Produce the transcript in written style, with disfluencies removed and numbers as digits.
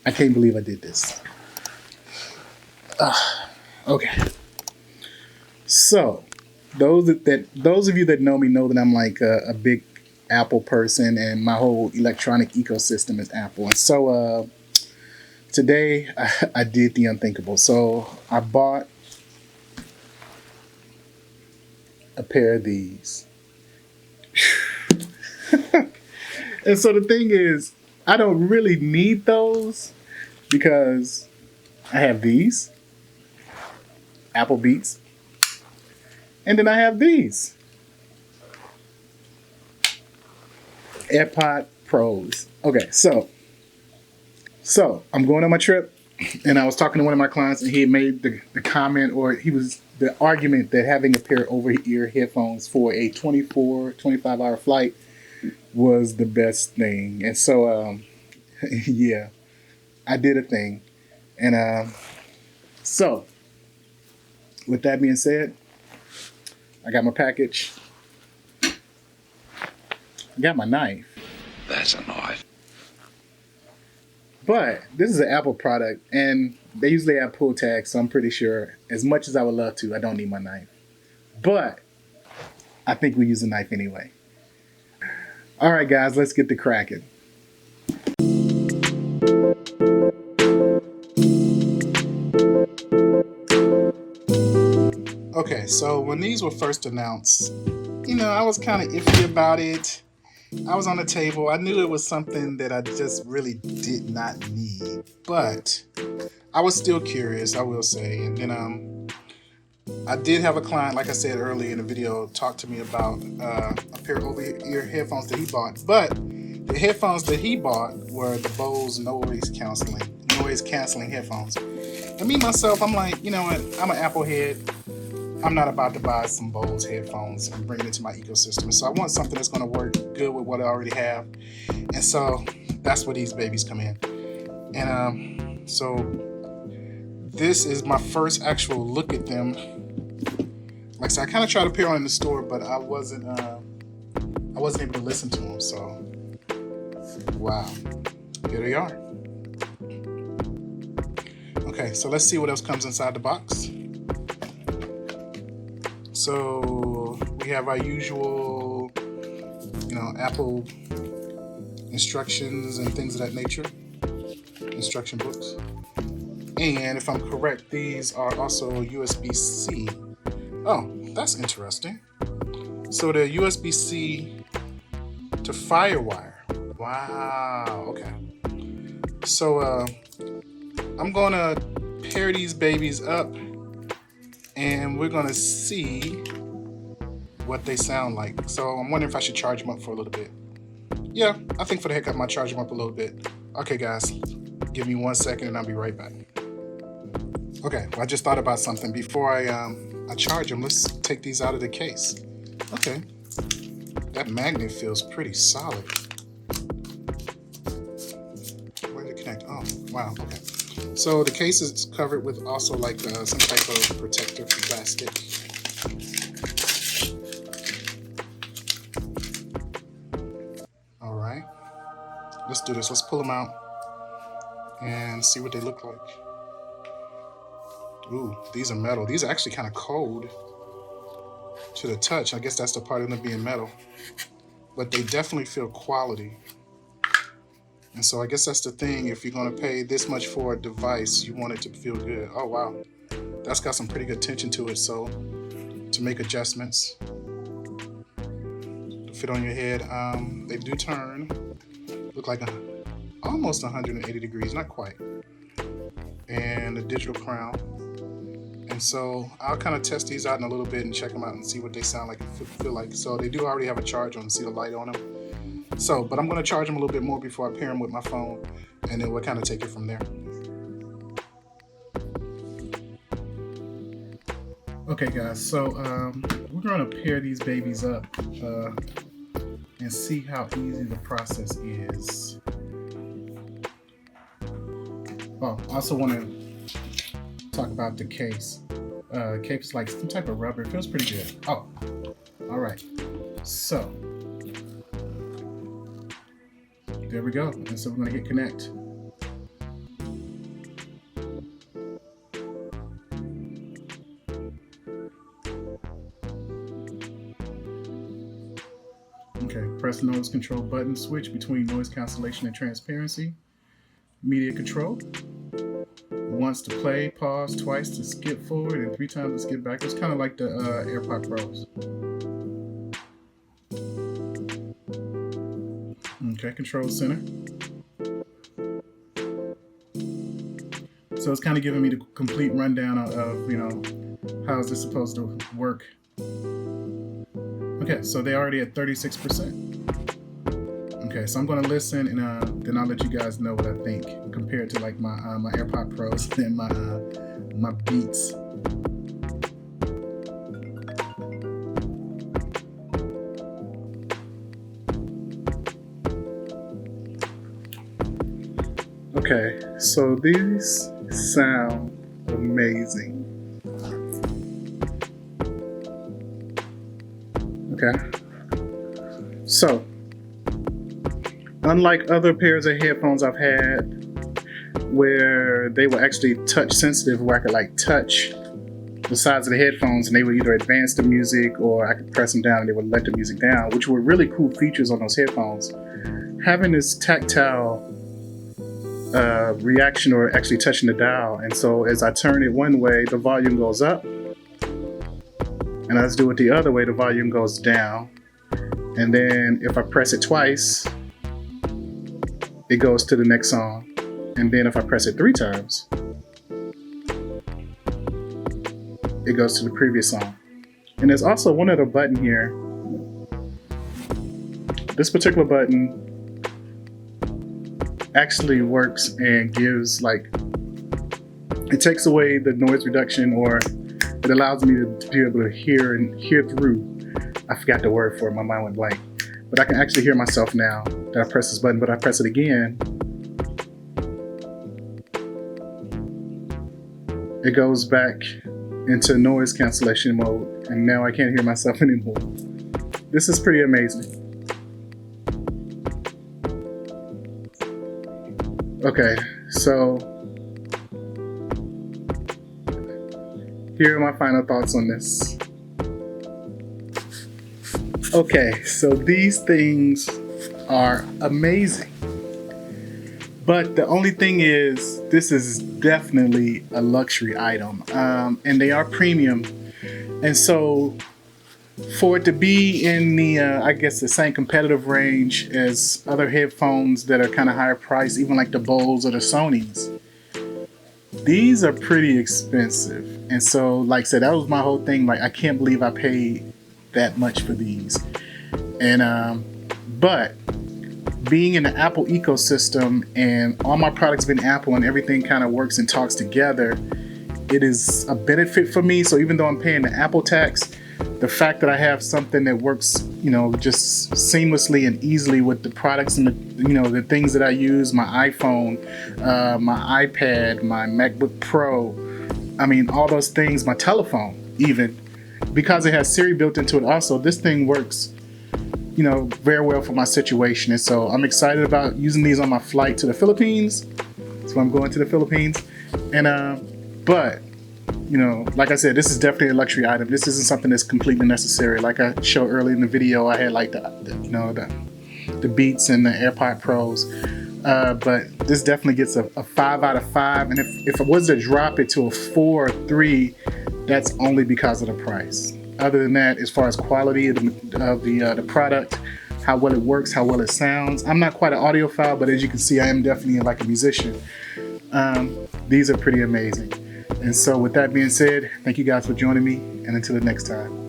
I can't believe I did this. Okay. So, those of you that know me know that I'm like a big Apple person, and my whole electronic ecosystem is Apple. And so today I did the unthinkable. So I bought a pair of these. And so the thing is, I don't really need those because I have these Apple Beats, and then I have these AirPod Pros. Okay, so I'm going on my trip, and I was talking to one of my clients, and he had made the comment, or the argument that having a pair of over-ear headphones for a 25-hour flight was the best thing. And so, yeah, I did a thing. And so, with that being said, I got my package. I got my knife. That's a knife. But this is an Apple product, and they usually have pull tags, so I'm pretty sure, as much as I would love to, I don't need my knife. But I think we use a knife anyway. All right, guys, let's get to cracking. Okay, so when these were first announced, I was kind of iffy about it. I was on the table. I knew it was something that I just really did not need, but I was still curious, I will say. And then I did have a client, like I said earlier in the video, talk to me about a pair of over-ear headphones that he bought. But the headphones that he bought were the Bose noise canceling headphones. And me, myself, I'm like, you know what? I'm an Apple head. I'm not about to buy some Bose headphones and bring it into my ecosystem. So I want something that's going to work good with what I already have. And so that's where these babies come in. And so this is my first actual look at them. Like I said, I kind of tried to pair on in the store, but I wasn't able to listen to them. So wow, here they are. Okay, so let's see what else comes inside the box. So we have our usual, Apple instructions and things of that nature, instruction books. And if I'm correct, these are also USB-C. Oh, that's interesting. So they're USB-C to FireWire. Wow, okay. So I'm gonna pair these babies up, and we're gonna see what they sound like. So I'm wondering if I should charge them up for a little bit. Yeah, I think for the heck I might charge them up a little bit. Okay, guys, give me 1 second and I'll be right back. Okay, well, I just thought about something. Before I charge them, let's take these out of the case. Okay, that magnet feels pretty solid. Where did it connect? Oh, wow, okay. So the case is covered with also like some type of protective plastic. All right, let's do this. Let's pull them out and see what they look like. Ooh, these are metal. These are actually kind of cold to the touch. I guess that's the part of them being metal, but they definitely feel quality. And so I guess that's the thing. If you're going to pay this much for a device, you want it to feel good. Oh, wow. That's got some pretty good tension to it. So to make adjustments to fit on your head, they do turn. Look like almost 180 degrees, not quite. And a digital crown. And so I'll kind of test these out in a little bit and check them out and see what they sound like and feel like. So they do already have a charge on them. See the light on them? So, but I'm going to charge them a little bit more before I pair them with my phone, and then we'll kind of take it from there. Okay, guys, so we're going to pair these babies up and see how easy the process is. Oh, I also want to talk about the case. Case is like some type of rubber. It feels pretty good. Oh, all right. So there we go. And so we're going to hit connect. Okay, press the noise control button, switch between noise cancellation and transparency. Media control. Once to play, pause, twice to skip forward, and 3 times to skip back. It's kind of like the AirPod Pros. Okay, control center. So it's kind of giving me the complete rundown of, how is this supposed to work. Okay, so they're already at 36%. Okay, so I'm going to listen, and then I'll let you guys know what I think compared to like my my AirPod Pros and my Beats. Okay, so these sound amazing. Okay, so unlike other pairs of headphones I've had where they were actually touch sensitive, where I could like touch the sides of the headphones and they would either advance the music or I could press them down and they would let the music down, which were really cool features on those headphones. Having this tactile reaction or actually touching the dial, and so as I turn it one way, the volume goes up, and as I do it the other way, the volume goes down, and then if I press it twice, it goes to the next song, and then if I press it 3 times, it goes to the previous song. And there's also one other button here. This particular button actually works and gives it takes away the noise reduction, or it allows me to be able to hear through. I forgot the word for it, my mind went blank. But I can actually hear myself now that I press this button, but I press it again. It goes back into noise cancellation mode, and now I can't hear myself anymore. This is pretty amazing. Okay, so here are my final thoughts on this. Okay, so these things are amazing. But the only thing is, this is definitely a luxury item, and they are premium. And so for it to be in the, I guess the same competitive range as other headphones that are kind of higher priced, even like the Bowies or the Sonys, these are pretty expensive. And so, like I said, that was my whole thing. Like, I can't believe I paid that much for these. And, but being in the Apple ecosystem and all my products being Apple and everything kind of works and talks together, it is a benefit for me. So even though I'm paying the Apple tax, the fact that I have something that works, just seamlessly and easily with the products and the things that I use, my iPhone, my iPad, my MacBook Pro, all those things, my telephone even, because it has Siri built into it also, this thing works, very well for my situation. And so I'm excited about using these on my flight to the Philippines. So I'm going to the Philippines. And, but, like I said, this is definitely a luxury item. This isn't something that's completely necessary. Like I showed earlier in the video, I had like the Beats and the AirPod Pros. But this definitely gets a 5 out of 5. And if I was to drop it to a 4 or 3, that's only because of the price. Other than that, as far as quality of the product, how well it works, how well it sounds, I'm not quite an audiophile, but as you can see, I am definitely like a musician. These are pretty amazing. And so with that being said, thank you guys for joining me, and until the next time.